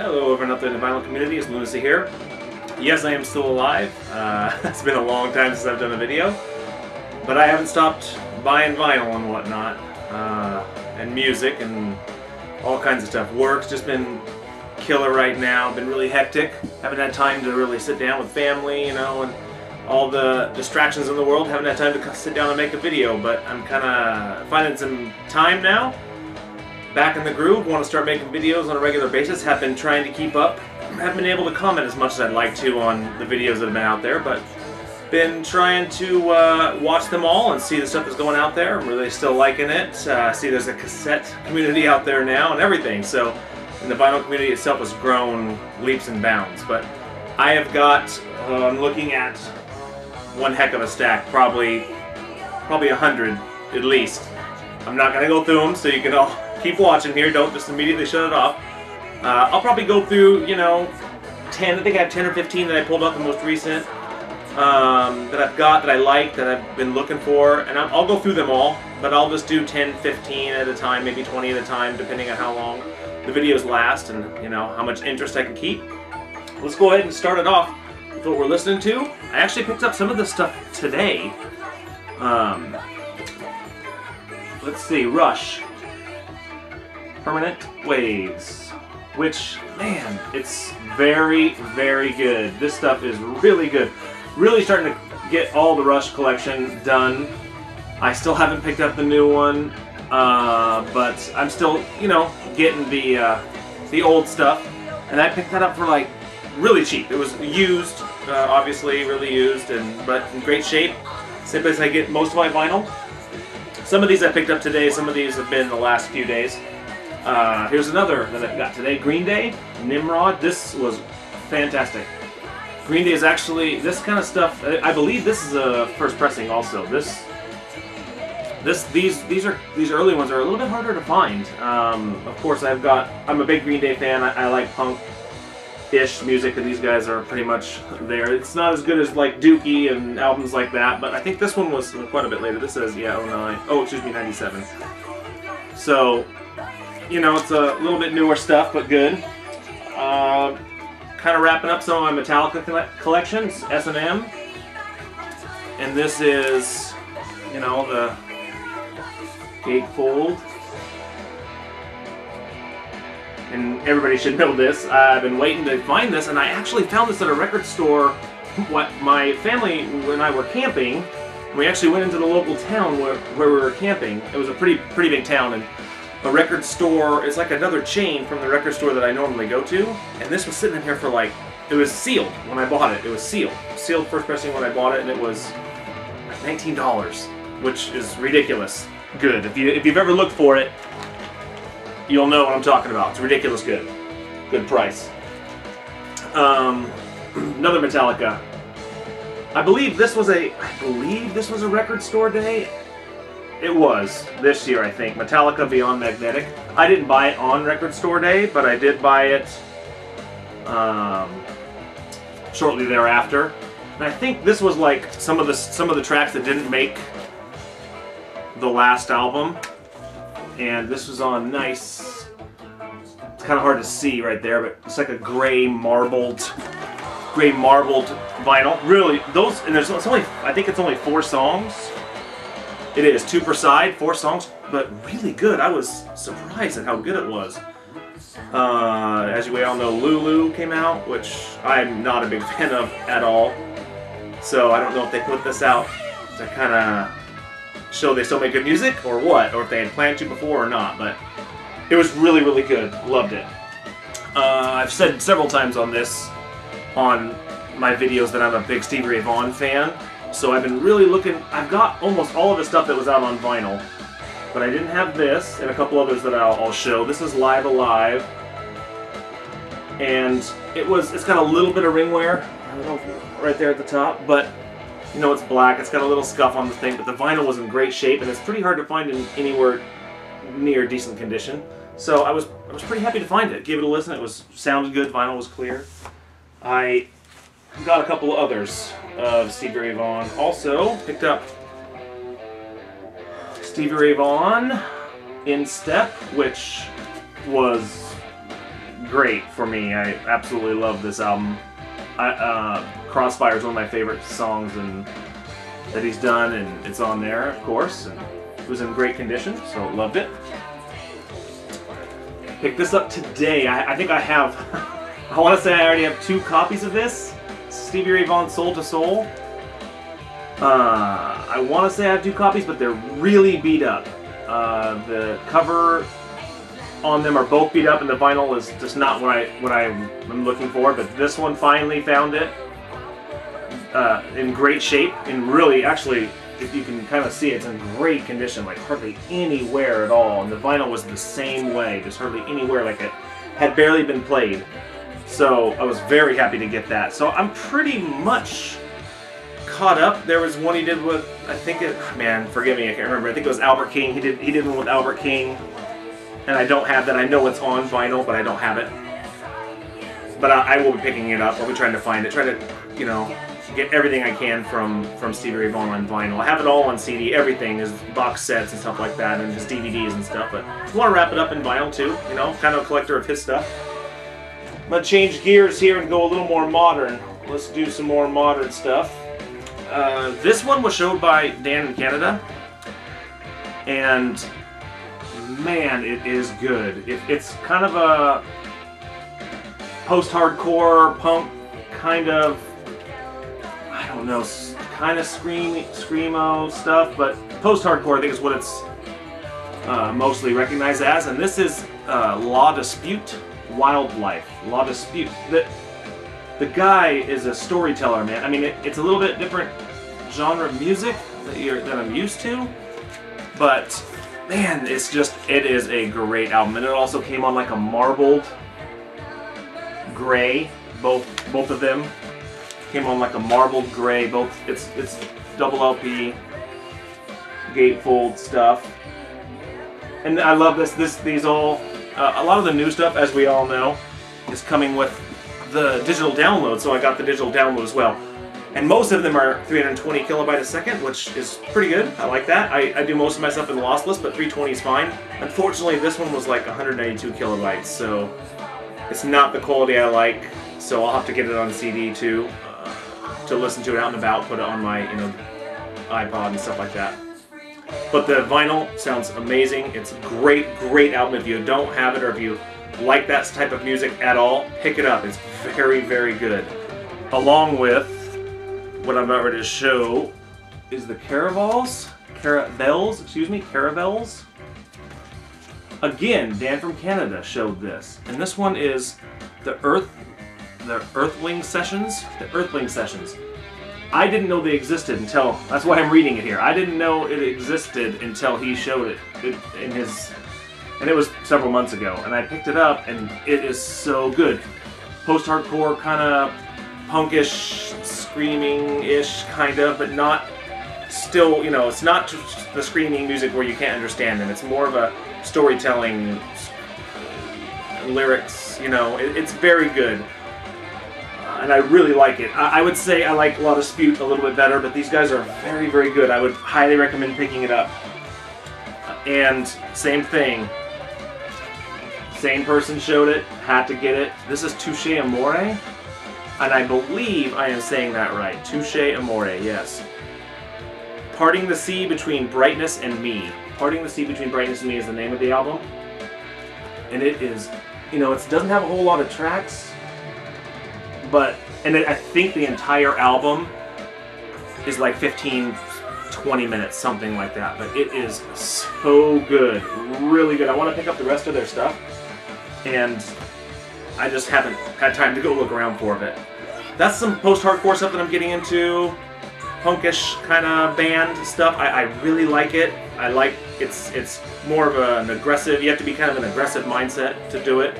Hello everyone out there in the vinyl community, it's Loonacy here. Yes, I am still alive. It's been a long time since I've done a video, but I haven't stopped buying vinyl and whatnot, and music and all kinds of stuff. Work's just been killer right now, been really hectic. Haven't had time to really sit down with family, you know, and all the distractions in the world. Haven't had time to sit down and make a video, but I'm kind of finding some time now. Back in the groove, want to start making videos on a regular basis. Have been trying to keep up. Haven't been able to comment as much as I'd like to on the videos that have been out there, but been trying to watch them all and see the stuff that's going out there. I'm really still liking it. See there's a cassette community out there now and everything, so and the vinyl community itself has grown leaps and bounds. But I have got, I'm looking at one heck of a stack, probably 100 at least. I'm not going to go through them, so you can all keep watching here, don't just immediately shut it off. I'll probably go through, you know, 10, I think I have 10 or 15 that I pulled out the most recent, that I've got, that I like, that I've been looking for, and I'll go through them all, but I'll just do 10, 15 at a time, maybe 20 at a time, depending on how long the videos last and, you know, how much interest I can keep. Let's go ahead and start it off with what we're listening to. I actually picked up some of this stuff today. Let's see, Rush. Permanent Waves, which, man, it's very, very good. This stuff is really good. Really starting to get all the Rush collection done. I still haven't picked up the new one, but I'm still, you know, getting the old stuff. And I picked that up for like really cheap. It was used, obviously, really used, but in great shape. Same place I get most of my vinyl. Some of these I picked up today. Some of these have been the last few days. Here's another that I've got today, Green Day, Nimrod. This was fantastic. Green Day is actually, this kind of stuff, I believe this is a first pressing also. These early ones are a little bit harder to find. Of course I'm a big Green Day fan. I like punk-ish music, and these guys are pretty much there. It's not as good as like Dookie and albums like that, but I think this one was quite a bit later. This says, yeah, 09, oh, excuse me, 97. So, you know, it's a little bit newer stuff, but good. Kind of wrapping up some of my Metallica collections, S&M. And this is, you know, the gatefold. And everybody should know this. I've been waiting to find this, and I actually found this at a record store. What my family, when I were camping, we actually went into the local town where we were camping. It was a pretty big town, and a record store, it's like another chain from the record store that I normally go to, and this was sitting in here for like, it was sealed when I bought it. It was sealed. Sealed first pressing when I bought it, and it was like $19, which is ridiculous good. If you've ever looked for it, you'll know what I'm talking about. It's ridiculous good. Good price. Another Metallica. I believe this was a record store day. It was this year, I think. Metallica Beyond Magnetic. I didn't buy it on Record Store Day, but I did buy it shortly thereafter. And I think this was like some of the tracks that didn't make the last album. And this was on nice. It's kind of hard to see right there, but it's like a gray marbled vinyl. Really, those, and it's only, I think it's only 4 songs. It is 2 per side, 4 songs, but really good. I was surprised at how good it was. As you all know, Lulu came out, which I'm not a big fan of at all. So I don't know if they put this out to kind of show they still make good music or what, or if they had planned to before or not, but it was really, really good. Loved it. I've said several times on my videos that I'm a big Stevie Ray Vaughan fan. So I've been really looking. I've got almost all of the stuff that was out on vinyl, but I didn't have this and a couple others that I'll show. This is Live Alive, and it's got a little bit of ring wear, I don't know, right there at the top, but you know, it's black. It's got a little scuff on the thing, but the vinyl was in great shape, and it's pretty hard to find in anywhere near decent condition. So I was pretty happy to find it. Gave it a listen. It sounded good. Vinyl was clear. I got a couple of others of Stevie Ray Vaughan. Also picked up Stevie Ray Vaughan in Step, which was great for me. I absolutely love this album. Crossfire is one of my favorite songs that he's done, and it's on there, of course. And it was in great condition, so loved it. Picked this up today. I think I have, I want to say I already have 2 copies of this. Stevie Ray Vaughan Soul to Soul. I want to say I have 2 copies, but they're really beat up. The cover on them are both beat up, and the vinyl is just not what I'm looking for. But this one, finally found it in great shape, and really, actually, if you can kind of see, it's in great condition, like hardly any wear at all. And the vinyl was the same way, just hardly any wear, like it had barely been played. So I was very happy to get that. So I'm pretty much caught up. There was one he did with, I think it, man, forgive me, I can't remember. I think it was Albert King. He did one with Albert King, and I don't have that. I know it's on vinyl, but I don't have it. But I will be picking it up. I'll be trying to find it, try to, you know, get everything I can from Stevie Ray Vaughan on vinyl. I have it all on CD, everything, his box sets and stuff like that, and his DVDs and stuff, but I want to wrap it up in vinyl too, you know, kind of a collector of his stuff. I'm going to change gears here and go a little more modern. Let's do some more modern stuff. This one was showed by Dan in Canada, and man, it is good. It's kind of a post-hardcore punk kind of, I don't know, kind of screamo stuff, but post-hardcore I think is what it's mostly recognized as. And this is La Dispute Wildlife. La Dispute. The guy is a storyteller, man. I mean, it's a little bit different genre of music that I'm used to, but man, it is a great album. And it also came on like a marbled gray, both of them came on like a marbled gray. Both it's double LP gatefold stuff, and I love these all. A lot of the new stuff, as we all know, is coming with the digital download. So I got the digital download as well, and most of them are 320 kilobyte a second, which is pretty good. I like that. I do most of my stuff in lossless, but 320 is fine. Unfortunately, this one was like 192 kilobytes, so it's not the quality I like. So I'll have to get it on CD too. To listen to it out and about, put it on my, you know, iPod and stuff like that. But the vinyl sounds amazing. It's a great album. If you don't have it, or if you like that type of music at all, pick it up. It's very good. Along with what I'm about ready to show is the Caravels. Again, Dan from Canada showed this, and this one is the Earthling Sessions. I didn't know they existed until, that's why I'm reading it here. I didn't know it existed until he showed it in his, and it was several months ago. And I picked it up, and it is so good. Post-hardcore, kind of punkish, screaming-ish, kind of, but not still, you know, it's not just the screaming music where you can't understand them. It's more of a storytelling, lyrics, you know, it's very good. And I really like it. I would say I like La Dispute a little bit better, but these guys are very good. I would highly recommend picking it up. And same thing. Same person showed it, had to get it. This is Touche Amore, and I believe I am saying that right. Touche Amore, yes. Parting the Sea Between Brightness and Me. Parting the Sea Between Brightness and Me is the name of the album. And it is, you know, it doesn't have a whole lot of tracks, but, and I think the entire album is like 15-20 minutes, something like that. But it is so good, really good. I want to pick up the rest of their stuff, and I just haven't had time to go look around for it. That's some post-hardcore stuff that I'm getting into, punkish kind of band stuff. I really like it. I like it's more of an aggressive. You have to be kind of an aggressive mindset to do it.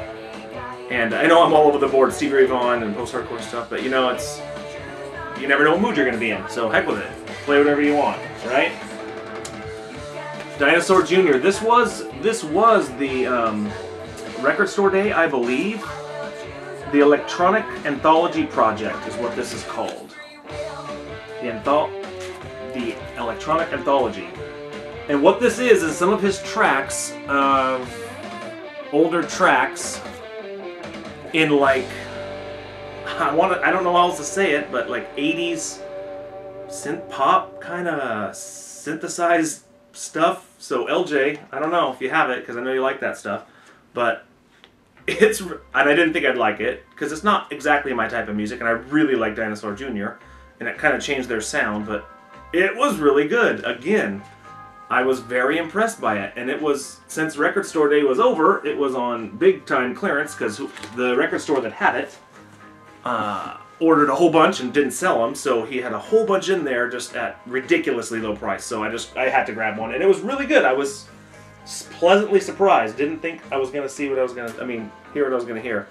And I know I'm all over the board, Stevie Ray Vaughan and post-hardcore stuff, but you know, you never know what mood you're going to be in, so heck with it. Play whatever you want, right? Dinosaur Jr. This was the Record Store Day, I believe. The Electronic Anthology Project is what this is called. The Electronic Anthology. And what this is some of his tracks, older tracks, in like, I don't know how else to say it, but like 80s synth pop kind of synthesized stuff. So LJ, I don't know if you have it, because I know you like that stuff, but and I didn't think I'd like it, because it's not exactly my type of music, and I really like Dinosaur Jr., and it kind of changed their sound, but it was really good. Again, I was very impressed by it, and it was, since record store day was over, it was on big time clearance, because the record store that had it ordered a whole bunch and didn't sell them, so he had a whole bunch in there just at ridiculously low price, so I had to grab one, and it was really good. I was pleasantly surprised. Didn't think I was going to see what I was going to, hear what I was going to hear.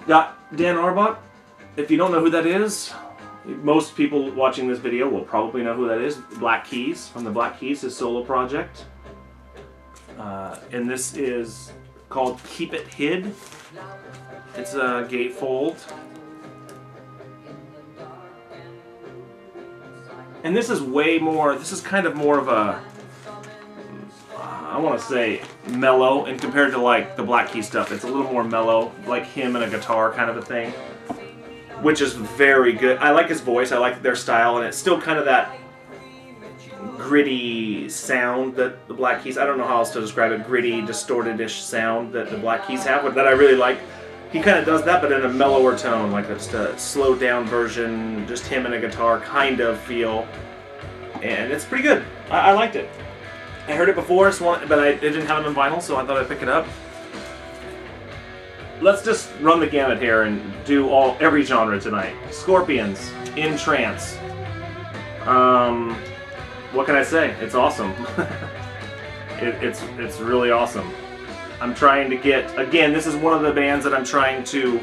Got Dan Arbach. If you don't know who that is, most people watching this video will probably know who that is. Black Keys, from the Black Keys, his solo project. And this is called Keep It Hid. It's a gatefold. And this is way more, this is kind of more of a, I want to say mellow, and compared to like the Black Keys stuff, it's a little more mellow, like him and a guitar kind of a thing, which is very good. I like his voice, I like their style, and it's still kind of that gritty sound that the Black Keys, I don't know how else to describe it, gritty, distorted-ish sound that the Black Keys have, that I really like. He kind of does that, but in a mellower tone, like just a slowed down version, just him and a guitar kind of feel, and it's pretty good. I liked it. I heard it before, but I didn't have it on vinyl, so I thought I'd pick it up. Let's just run the gamut here and do every genre tonight. Scorpions, In Trance. What can I say? It's awesome. It's really awesome. I'm trying to get, again, this is one of the bands that I'm trying to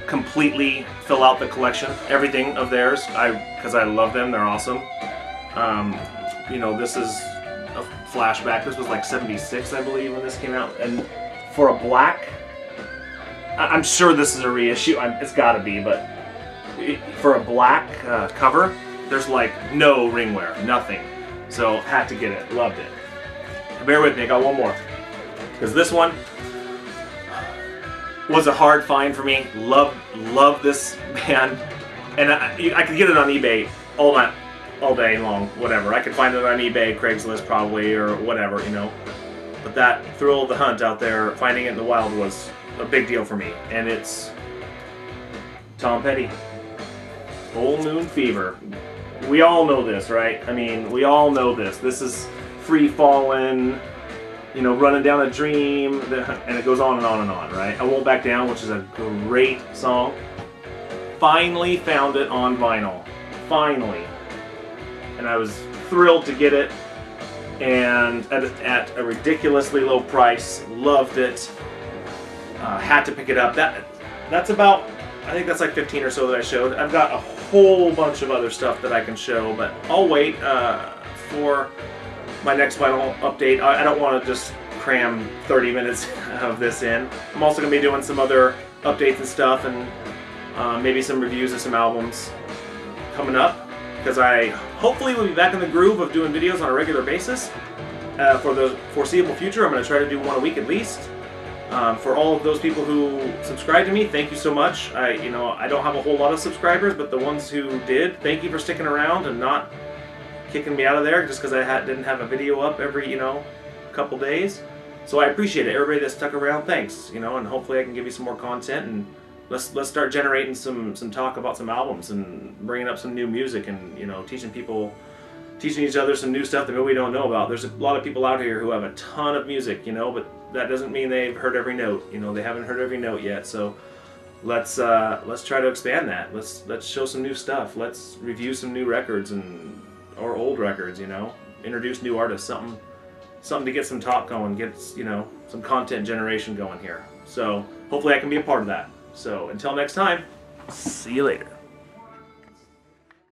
completely fill out the collection, everything of theirs, because I love them, they're awesome. You know, this is a flashback, this was like 76, I believe, when this came out, and for a black, I'm sure this is a reissue, it's gotta be, but for a black cover, there's like no ringwear, nothing, so had to get it, loved it. Bear with me, I got one more. Because this one was a hard find for me. Love this band, and I could get it on eBay all day long, whatever. I could find it on eBay, Craigslist probably, or whatever, you know. But that thrill of the hunt out there, finding it in the wild, was a big deal for me. And it's Tom Petty, Full Moon Fever. We all know this, right? I mean, we all know this. This is Free Fallin', you know, Running Down a Dream, and it goes on and on and on, right? I Won't Back Down, which is a great song. Finally found it on vinyl. Finally. And I was thrilled to get it, and at a ridiculously low price. Loved it. Had to pick it up. That's about, I think that's like 15 or so that I showed. I've got a whole bunch of other stuff that I can show, but I'll wait for my next vinyl update. I don't want to just cram 30 minutes of this in. I'm also going to be doing some other updates and stuff, and maybe some reviews of some albums coming up, because I hopefully will be back in the groove of doing videos on a regular basis for the foreseeable future. I'm going to try to do one a week at least. For all of those people who subscribe to me, thank you so much. I don't have a whole lot of subscribers, but the ones who did, thank you for sticking around and not kicking me out of there just because I didn't have a video up every, couple days. So I appreciate it. Everybody that stuck around, thanks. And hopefully I can give you some more content, and let's start generating some talk about some albums and bringing up some new music, and teaching each other some new stuff that maybe we don't know about. There's a lot of people out here who have a ton of music, but that doesn't mean they've heard every note. They haven't heard every note yet. So let's try to expand that. Let's show some new stuff. Let's review some new records or old records. Introduce new artists. Something to get some talk going. Get some content generation going here. So hopefully I can be a part of that. So until next time, see you later.